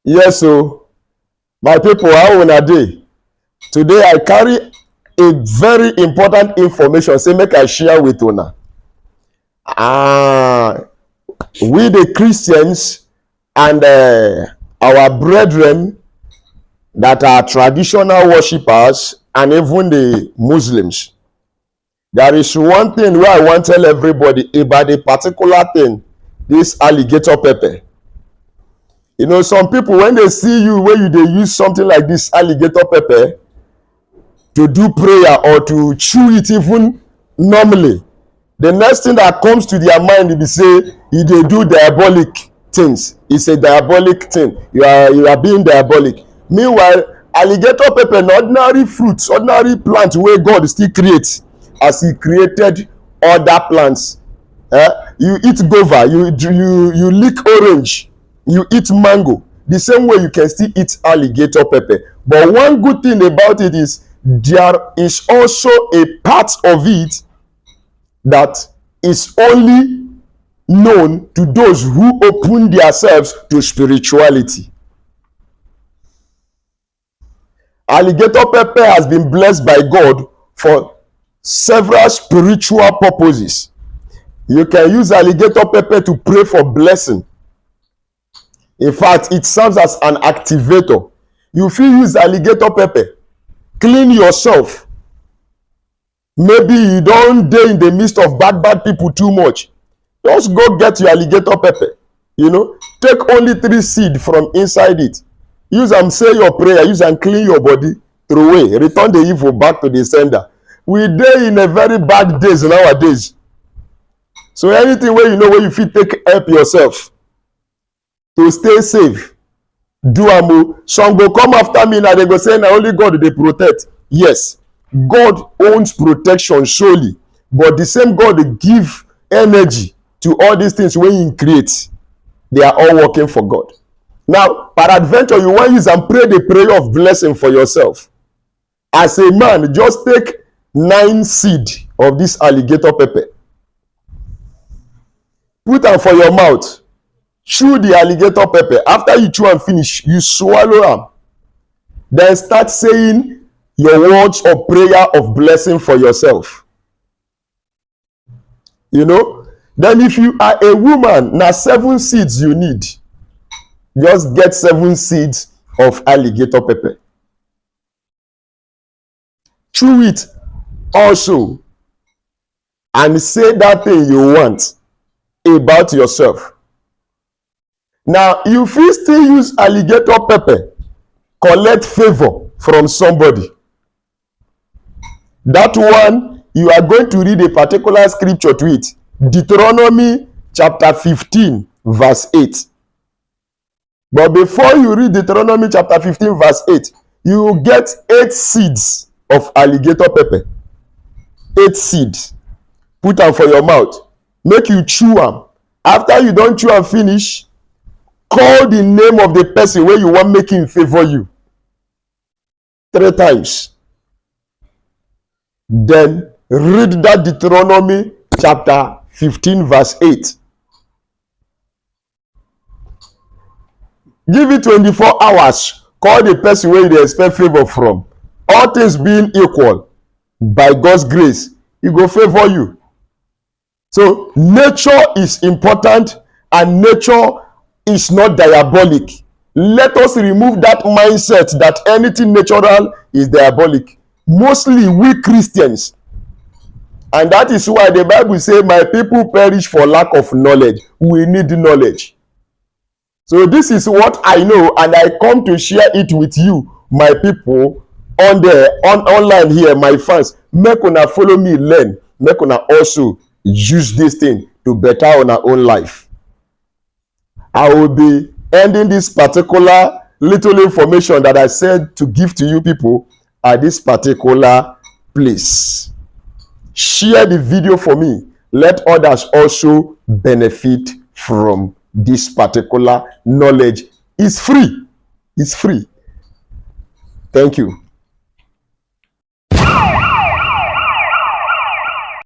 Yes, so my people, how una dey? Today I carry a very important information say make I share with una. We the Christians and our brethren that are traditional worshippers and even the Muslims. There is one thing wey I wan tell everybody about a particular thing, this alligator pepper. You know, some people when they see you wey you dey use something like this alligator pepper to do prayer or to chew it even normally, the next thing that comes to their mind be say e dey do diabolic things. It's a diabolic thing. You are being diabolic. Meanwhile, alligator pepper na ordinary fruit, ordinary plant wey God still create as he created other plants. You eat guava, you lick orange, you eat mango, the same way you can still eat alligator pepper. But one good thing about it is there is also a part of it that is only known to those who open themselves to spirituality. Alligator pepper has been blessed by God for several spiritual purposes. You can use alligator pepper to pray for blessing. In fact, it serves as an activator. You fit use alligator pepper clean yourself. Maybe you don dey in the midst of bad people too much. Just go get your alligator pepper. You know, take only 3 seeds from inside it. Use am say your prayer, use am clean your body, throw away, return the evil back to the sender. We dey in a very bad days nowadays. So anything wey you know wey you fit take help yourself to stay safe, do am o. Some go come after me na they go say na only God dey protect. Yes, God owns protection solely, but the same God dey give energy to all these things wey he create. They are all working for God. Now, peradventure, you wan use am pray the prayer of blessing for yourself. As a man, just take 9 seeds of this alligator pepper, put am for your mouth, chew the alligator pepper. After you chew am finish, you swallow am, then start saying your words of prayer of blessing for yourself. You know, then if you are a woman, na 7 seeds you need. Just get 7 seeds of alligator pepper, chew it also, and say that thing you want about yourself. Now, you fit still use alligator pepper collect favour from somebody. That one, you are going to read a particular scripture to it. Deuteronomy chapter 15 verse 8. But before you read Deuteronomy chapter 15 verse 8, you will get 8 seeds of alligator pepper. 8 seeds. Put am for your mouth. Make you chew am. After you don chew am finish, call the name of the person wey you wan make him favour you 3 times. Then read that Deuteronomy chapter 15 verse 8. Give it 24 hours. Call the person wey you dey expect favour from. All things being equal, by God's grace, he go favour you. So nature is important and nature is not diabolic. Let us remove that mindset that anything natural is diabolic. Mostly we Christians, and that is why the Bible say my people perish for lack of knowledge. We need knowledge. So this is what I know, and I come to share it with you, my people, online here, my fans. Make una follow me learn. Make una also use this thing to better on our own life. I will be ending this particular little information that I said to give to you people at this particular place. Share the video for me. Let others also benefit from this particular knowledge. It's free. It's free. Thank you.